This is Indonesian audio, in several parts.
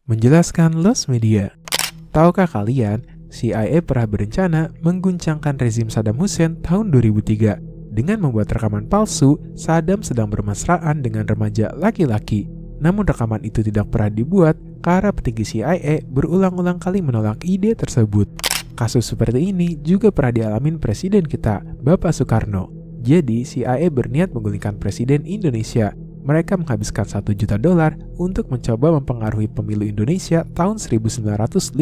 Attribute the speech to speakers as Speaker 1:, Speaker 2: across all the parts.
Speaker 1: Menjelaskan Lost Media. Tahukah kalian, CIA pernah berencana mengguncangkan rezim Saddam Hussein tahun 2003 dengan membuat rekaman palsu Saddam sedang bermesraan dengan remaja laki-laki. Namun rekaman itu tidak pernah dibuat karena petinggi CIA berulang-ulang kali menolak ide tersebut. Kasus seperti ini juga pernah dialamin presiden kita, Bapak Soekarno. Jadi CIA berniat menggulingkan presiden Indonesia. Mereka menghabiskan $1 juta untuk mencoba mempengaruhi pemilu Indonesia tahun 1955.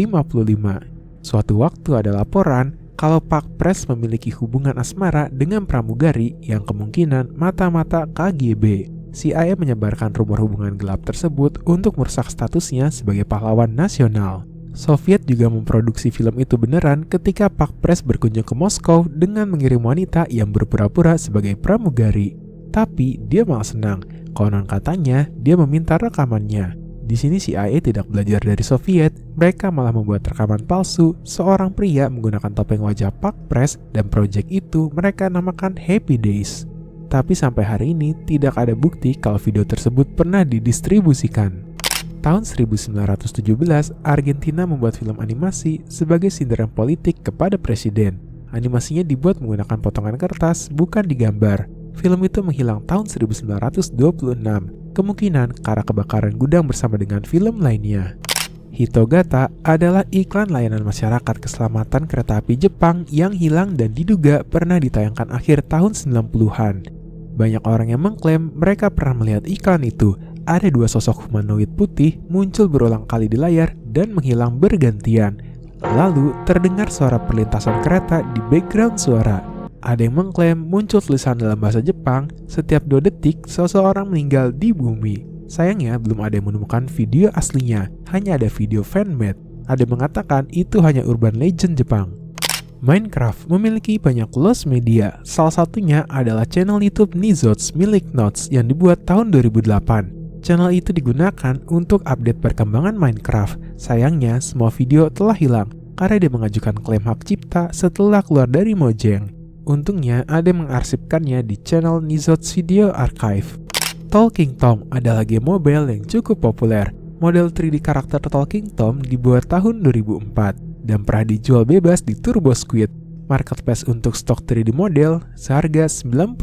Speaker 1: Suatu waktu ada laporan kalau Pak Pres memiliki hubungan asmara dengan pramugari yang kemungkinan mata-mata KGB. CIA menyebarkan rumor hubungan gelap tersebut untuk merusak statusnya sebagai pahlawan nasional. Soviet juga memproduksi film itu beneran ketika Pak Pres berkunjung ke Moskow dengan mengirim wanita yang berpura-pura sebagai pramugari. Tapi dia malah senang. Konon katanya, dia meminta rekamannya. Di sini CIA tidak belajar dari Soviet, mereka malah membuat rekaman palsu seorang pria menggunakan topeng wajah Pak Pres dan proyek itu mereka namakan Happy Days. Tapi sampai hari ini tidak ada bukti kalau video tersebut pernah didistribusikan. Tahun 1917, Argentina membuat film animasi sebagai sindiran politik kepada presiden. Animasinya dibuat menggunakan potongan kertas, bukan digambar. Film itu menghilang tahun 1926, kemungkinan karena kebakaran gudang bersama dengan film lainnya. Hitogata adalah iklan layanan masyarakat keselamatan kereta api Jepang yang hilang dan diduga pernah ditayangkan akhir tahun 90-an. Banyak orang yang mengklaim mereka pernah melihat iklan itu. Ada dua sosok humanoid putih muncul berulang kali di layar dan menghilang bergantian. Lalu terdengar suara perlintasan kereta di background suara. Ada yang mengklaim muncul tulisan dalam bahasa Jepang, setiap 2 detik seseorang meninggal di bumi. Sayangnya belum ada yang menemukan video aslinya, hanya ada video fanmade. Ada yang mengatakan itu hanya urban legend Jepang. Minecraft memiliki banyak lost media, salah satunya adalah channel YouTube Nizots milik Notes yang dibuat tahun 2008. Channel itu digunakan untuk update perkembangan Minecraft. Sayangnya semua video telah hilang karena dia mengajukan klaim hak cipta setelah keluar dari Mojang. Untungnya ada yang mengarsipkannya di channel Nizots Video Archive. Talking Tom adalah game mobile yang cukup populer. Model 3D karakter Talking Tom dibuat tahun 2004 dan pernah dijual bebas di Turbo Squid, marketplace untuk stok 3D model seharga $90.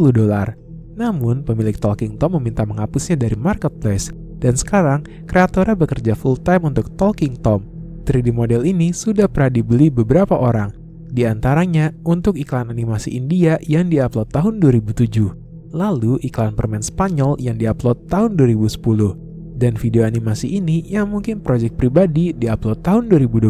Speaker 1: Namun, pemilik Talking Tom meminta menghapusnya dari marketplace dan sekarang kreatornya bekerja full time untuk Talking Tom. 3D model ini sudah pernah dibeli beberapa orang. Di antaranya untuk iklan animasi India yang diupload tahun 2007, lalu iklan permen Spanyol yang diupload tahun 2010, dan video animasi ini yang mungkin proyek pribadi diupload tahun 2012.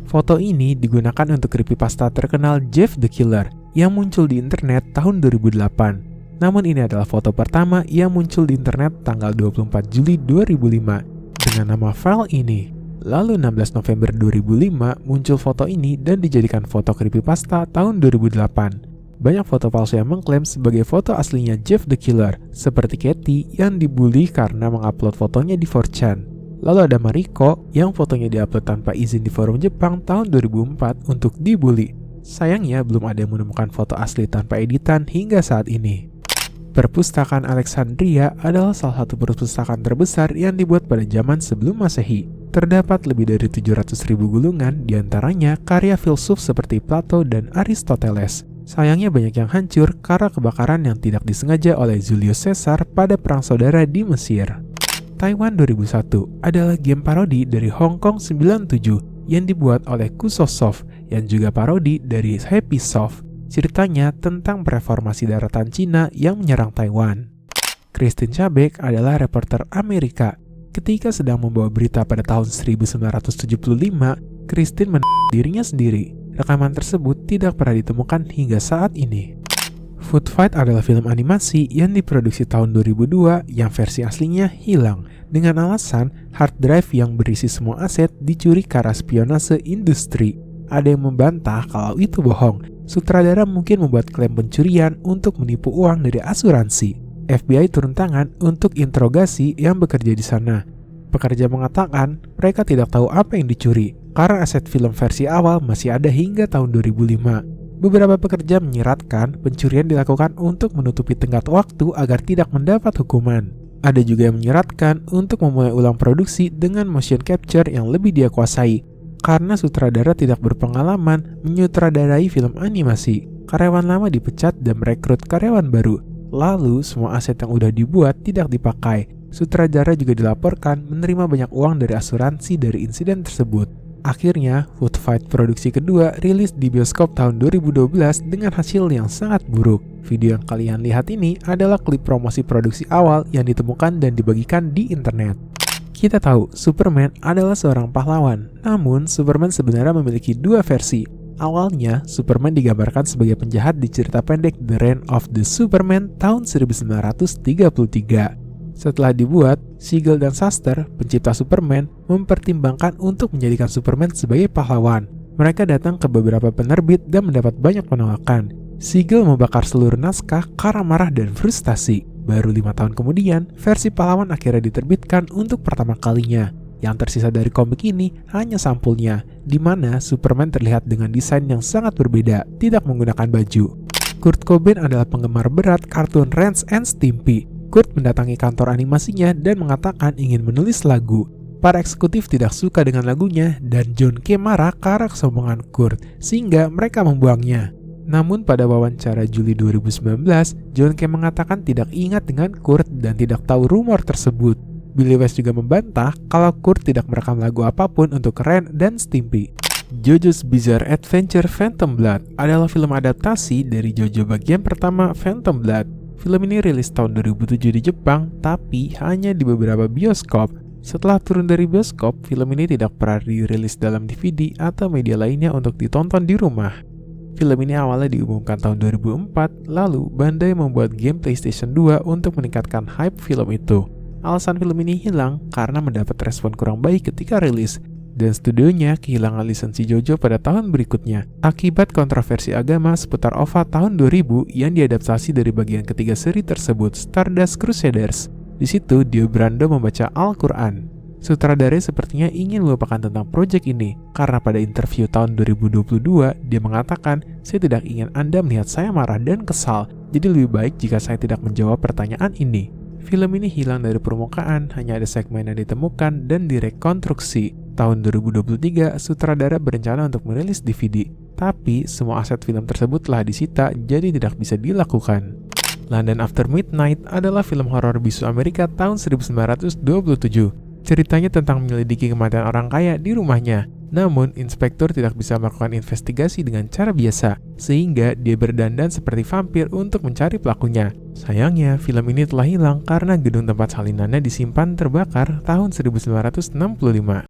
Speaker 1: Foto ini digunakan untuk creepypasta terkenal Jeff the Killer yang muncul di internet tahun 2008. Namun ini adalah foto pertama yang muncul di internet tanggal 24 Juli 2005 dengan nama file ini. Lalu 16 November 2005 muncul foto ini dan dijadikan foto creepypasta tahun 2008. Banyak foto palsu yang mengklaim sebagai foto aslinya Jeff the Killer, seperti Katie yang dibully karena mengupload fotonya di 4chan. Lalu ada Mariko yang fotonya diupload tanpa izin di forum Jepang tahun 2004 untuk dibully. Sayangnya belum ada yang menemukan foto asli tanpa editan hingga saat ini. Perpustakaan Alexandria adalah salah satu perpustakaan terbesar yang dibuat pada zaman sebelum Masehi. Terdapat lebih dari 700.000 gulungan, diantaranya karya filsuf seperti Plato dan Aristoteles. Sayangnya banyak yang hancur karena kebakaran yang tidak disengaja oleh Julius Caesar pada Perang Saudara di Mesir. Taiwan 2001 adalah game parodi dari Hong Kong 97 yang dibuat oleh Kusosoft yang juga parodi dari Happy Soft. Ceritanya tentang reformasi daratan Cina yang menyerang Taiwan. Christine Chabek adalah reporter Amerika. Ketika sedang membawa berita pada tahun 1975, Christine menembak dirinya sendiri. Rekaman tersebut tidak pernah ditemukan hingga saat ini. Food Fight adalah film animasi yang diproduksi tahun 2002 yang versi aslinya hilang dengan alasan hard drive yang berisi semua aset dicuri karena spionase industri. Ada yang membantah kalau itu bohong. Sutradara mungkin membuat klaim pencurian untuk menipu uang dari asuransi. FBI turun tangan untuk interogasi yang bekerja di sana. Pekerja mengatakan mereka tidak tahu apa yang dicuri karena aset film versi awal masih ada hingga tahun 2005. Beberapa pekerja menyiratkan pencurian dilakukan untuk menutupi tenggat waktu agar tidak mendapat hukuman. Ada juga yang menyeratkan untuk memulai ulang produksi dengan motion capture yang lebih dia kuasai, karena sutradara tidak berpengalaman menyutradarai film animasi. Karyawan lama dipecat dan merekrut karyawan baru. Lalu, semua aset yang udah dibuat tidak dipakai. Sutradara juga dilaporkan menerima banyak uang dari asuransi dari insiden tersebut. Akhirnya, Food Fight produksi kedua rilis di bioskop tahun 2012 dengan hasil yang sangat buruk. Video yang kalian lihat ini adalah klip promosi produksi awal yang ditemukan dan dibagikan di internet. Kita tahu Superman adalah seorang pahlawan, namun Superman sebenarnya memiliki dua versi. Awalnya, Superman digambarkan sebagai penjahat di cerita pendek The Reign of the Superman tahun 1933. Setelah dibuat, Siegel dan Shuster, pencipta Superman, mempertimbangkan untuk menjadikan Superman sebagai pahlawan. Mereka datang ke beberapa penerbit dan mendapat banyak penolakan. Siegel membakar seluruh naskah karena marah dan frustasi. Baru 5 tahun kemudian, versi pahlawan akhirnya diterbitkan untuk pertama kalinya. Yang tersisa dari komik ini hanya sampulnya, di mana Superman terlihat dengan desain yang sangat berbeda, tidak menggunakan baju. Kurt Cobain adalah penggemar berat kartun Ren and Stimpy. Kurt mendatangi kantor animasinya dan mengatakan ingin menulis lagu. Para eksekutif tidak suka dengan lagunya dan John K. marah karena kesombongan Kurt, sehingga mereka membuangnya. Namun pada wawancara Juli 2019, John K. mengatakan tidak ingat dengan Kurt dan tidak tahu rumor tersebut. Billy West juga membantah kalau Kurt tidak merekam lagu apapun untuk Ren dan Stimpy. JoJo's Bizarre Adventure Phantom Blood adalah film adaptasi dari JoJo bagian pertama Phantom Blood. Film ini rilis tahun 2007 di Jepang, tapi hanya di beberapa bioskop. Setelah turun dari bioskop, film ini tidak pernah dirilis dalam DVD atau media lainnya untuk ditonton di rumah. Film ini awalnya diumumkan tahun 2004, lalu Bandai membuat game PlayStation 2 untuk meningkatkan hype film itu. Alasan film ini hilang karena mendapat respon kurang baik ketika rilis, dan studionya kehilangan lisensi JoJo pada tahun berikutnya akibat kontroversi agama seputar OVA tahun 2000 yang diadaptasi dari bagian ketiga seri tersebut, Stardust Crusaders. Di situ Dio Brando membaca Al-Quran. Sutradara sepertinya ingin melupakan tentang proyek ini karena pada interview tahun 2022 dia mengatakan, "Saya tidak ingin Anda melihat saya marah dan kesal, jadi lebih baik jika saya tidak menjawab pertanyaan ini." Film ini hilang dari permukaan, hanya ada segmen yang ditemukan dan direkonstruksi. Tahun 2023, sutradara berencana untuk merilis DVD, tapi semua aset film tersebut telah disita jadi tidak bisa dilakukan. London After Midnight adalah film horor bisu Amerika tahun 1927. Ceritanya tentang menyelidiki kematian orang kaya di rumahnya. Namun, inspektur tidak bisa melakukan investigasi dengan cara biasa, sehingga dia berdandan seperti vampir untuk mencari pelakunya. Sayangnya, film ini telah hilang karena gedung tempat salinannya disimpan terbakar tahun 1965.